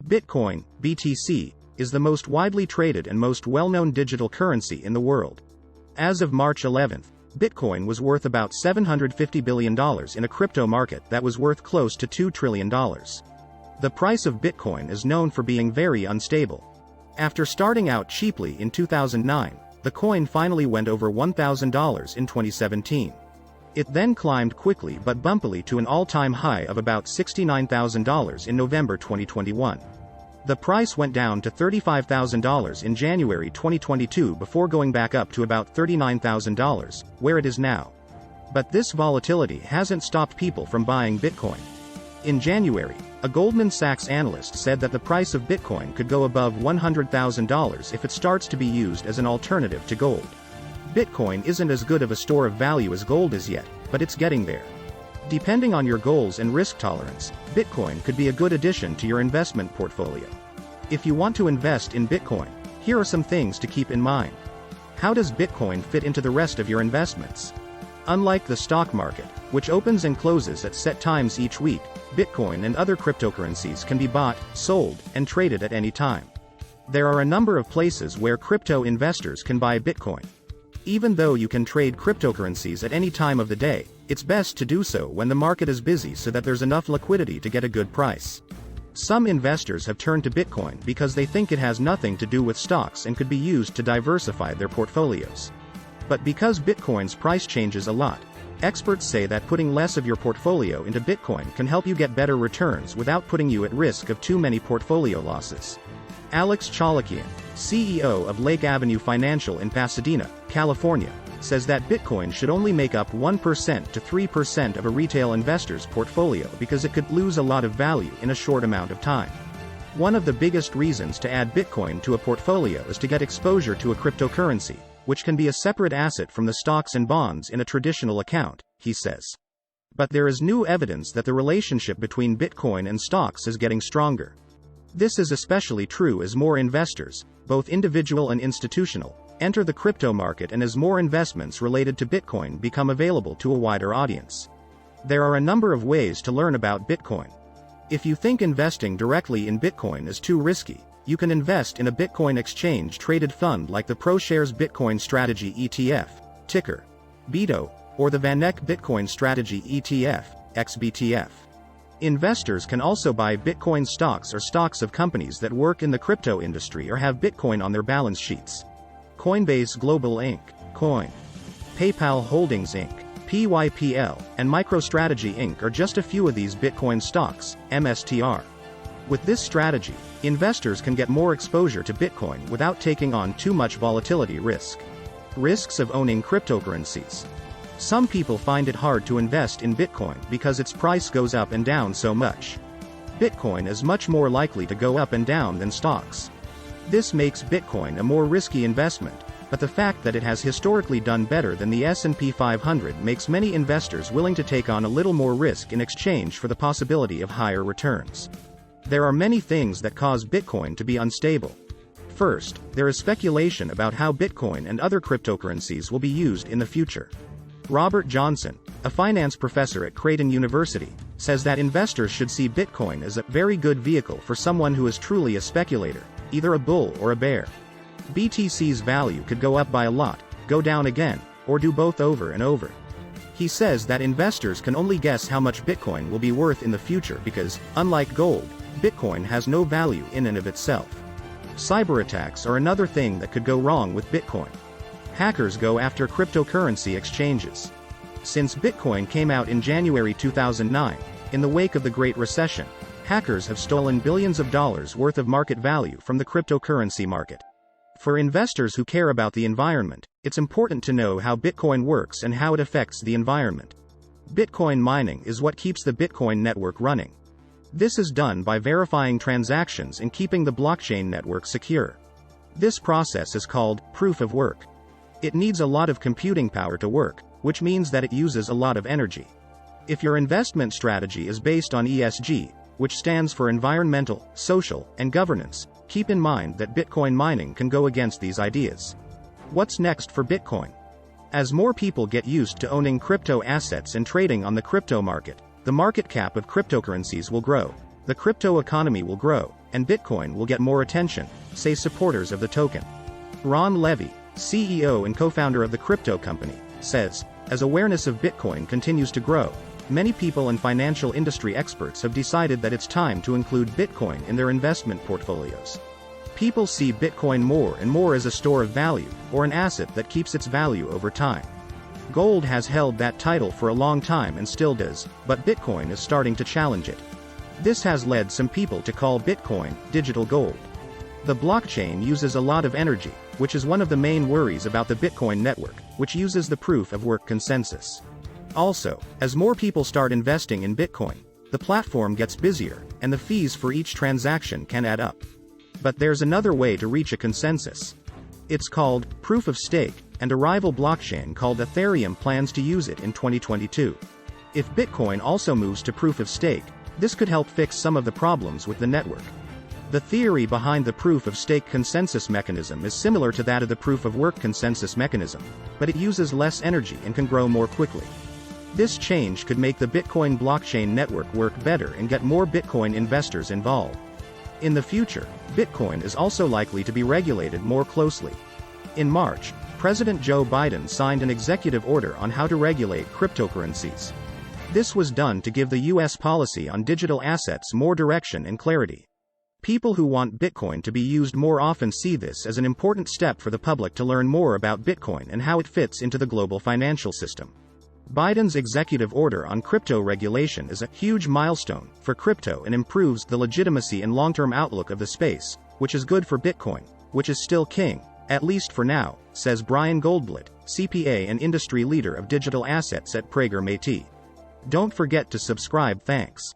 Bitcoin, BTC, is the most widely traded and most well-known digital currency in the world. As of March 11, Bitcoin was worth about $750 billion in a crypto market that was worth close to $2 trillion. The price of Bitcoin is known for being very unstable. After starting out cheaply in 2009, the coin finally went over $1,000 in 2017. It then climbed quickly but bumpily to an all-time high of about $69,000 in November 2021. The price went down to $35,000 in January 2022 before going back up to about $39,000, where it is now. But this volatility hasn't stopped people from buying Bitcoin. In January, a Goldman Sachs analyst said that the price of Bitcoin could go above $100,000 if it starts to be used as an alternative to gold. Bitcoin isn't as good of a store of value as gold is yet, but it's getting there. Depending on your goals and risk tolerance, Bitcoin could be a good addition to your investment portfolio. If you want to invest in Bitcoin, here are some things to keep in mind. How does Bitcoin fit into the rest of your investments? Unlike the stock market, which opens and closes at set times each week, Bitcoin and other cryptocurrencies can be bought, sold, and traded at any time. There are a number of places where crypto investors can buy Bitcoin. Even though you can trade cryptocurrencies at any time of the day, it's best to do so when the market is busy so that there's enough liquidity to get a good price. Some investors have turned to Bitcoin because they think it has nothing to do with stocks and could be used to diversify their portfolios. But because Bitcoin's price changes a lot, experts say that putting less of your portfolio into Bitcoin can help you get better returns without putting you at risk of too many portfolio losses. Alex Chalakian, CEO of Lake Avenue Financial in Pasadena, California, says that Bitcoin should only make up 1% to 3% of a retail investor's portfolio because it could lose a lot of value in a short amount of time. One of the biggest reasons to add Bitcoin to a portfolio is to get exposure to a cryptocurrency, which can be a separate asset from the stocks and bonds in a traditional account, he says. But there is new evidence that the relationship between Bitcoin and stocks is getting stronger. This is especially true as more investors, both individual and institutional, enter the crypto market and as more investments related to Bitcoin become available to a wider audience. There are a number of ways to learn about Bitcoin. If you think investing directly in Bitcoin is too risky, you can invest in a Bitcoin exchange-traded fund like the ProShares Bitcoin Strategy ETF, ticker BITO, or the VanEck Bitcoin Strategy ETF, XBTF. Investors can also buy Bitcoin stocks or stocks of companies that work in the crypto industry or have Bitcoin on their balance sheets. Coinbase Global Inc., Coin, PayPal Holdings Inc., PYPL, and MicroStrategy Inc. are just a few of these Bitcoin stocks, MSTR. With this strategy, investors can get more exposure to Bitcoin without taking on too much volatility risk. Risks of owning cryptocurrencies. Some people find it hard to invest in Bitcoin because its price goes up and down so much. Bitcoin is much more likely to go up and down than stocks. This makes Bitcoin a more risky investment, but the fact that it has historically done better than the S&P 500 makes many investors willing to take on a little more risk in exchange for the possibility of higher returns. There are many things that cause Bitcoin to be unstable. First, there is speculation about how Bitcoin and other cryptocurrencies will be used in the future. Robert Johnson, a finance professor at Creighton University, says that investors should see Bitcoin as a very good vehicle for someone who is truly a speculator, either a bull or a bear. BTC's value could go up by a lot, go down again, or do both over and over. He says that investors can only guess how much Bitcoin will be worth in the future because, unlike gold, Bitcoin has no value in and of itself. Cyber attacks are another thing that could go wrong with Bitcoin. Hackers go after cryptocurrency exchanges. Since Bitcoin came out in January 2009, in the wake of the Great Recession, hackers have stolen billions of dollars worth of market value from the cryptocurrency market. For investors who care about the environment, it's important to know how Bitcoin works and how it affects the environment. Bitcoin mining is what keeps the Bitcoin network running. This is done by verifying transactions and keeping the blockchain network secure. This process is called proof of work. It needs a lot of computing power to work, which means that it uses a lot of energy. If your investment strategy is based on ESG, which stands for environmental, social, and governance, keep in mind that Bitcoin mining can go against these ideas. What's next for Bitcoin? As more people get used to owning crypto assets and trading on the crypto market, the market cap of cryptocurrencies will grow, the crypto economy will grow, and Bitcoin will get more attention, say supporters of the token. Ron Levy, CEO and co-founder of the crypto company, says, as awareness of Bitcoin continues to grow, many people and financial industry experts have decided that it's time to include Bitcoin in their investment portfolios. People see Bitcoin more and more as a store of value, or an asset that keeps its value over time. Gold has held that title for a long time and still does, but Bitcoin is starting to challenge it. This has led some people to call Bitcoin digital gold. The blockchain uses a lot of energy, which is one of the main worries about the Bitcoin network, which uses the proof of work consensus. Also, as more people start investing in Bitcoin, the platform gets busier, and the fees for each transaction can add up. But there's another way to reach a consensus. It's called proof of stake, and a rival blockchain called Ethereum plans to use it in 2022. If Bitcoin also moves to proof of stake, this could help fix some of the problems with the network. The theory behind the proof of stake consensus mechanism is similar to that of the proof of work consensus mechanism, but it uses less energy and can grow more quickly. This change could make the Bitcoin blockchain network work better and get more Bitcoin investors involved. In the future, Bitcoin is also likely to be regulated more closely. In March, President Joe Biden signed an executive order on how to regulate cryptocurrencies. This was done to give the U.S. policy on digital assets more direction and clarity. People who want Bitcoin to be used more often see this as an important step for the public to learn more about Bitcoin and how it fits into the global financial system. Biden's executive order on crypto regulation is a huge milestone for crypto and improves the legitimacy and long-term outlook of the space, which is good for Bitcoin, which is still king, at least for now, says Brian Goldblatt, CPA and industry leader of digital assets at Prager-Metis. Don't forget to subscribe. Thanks.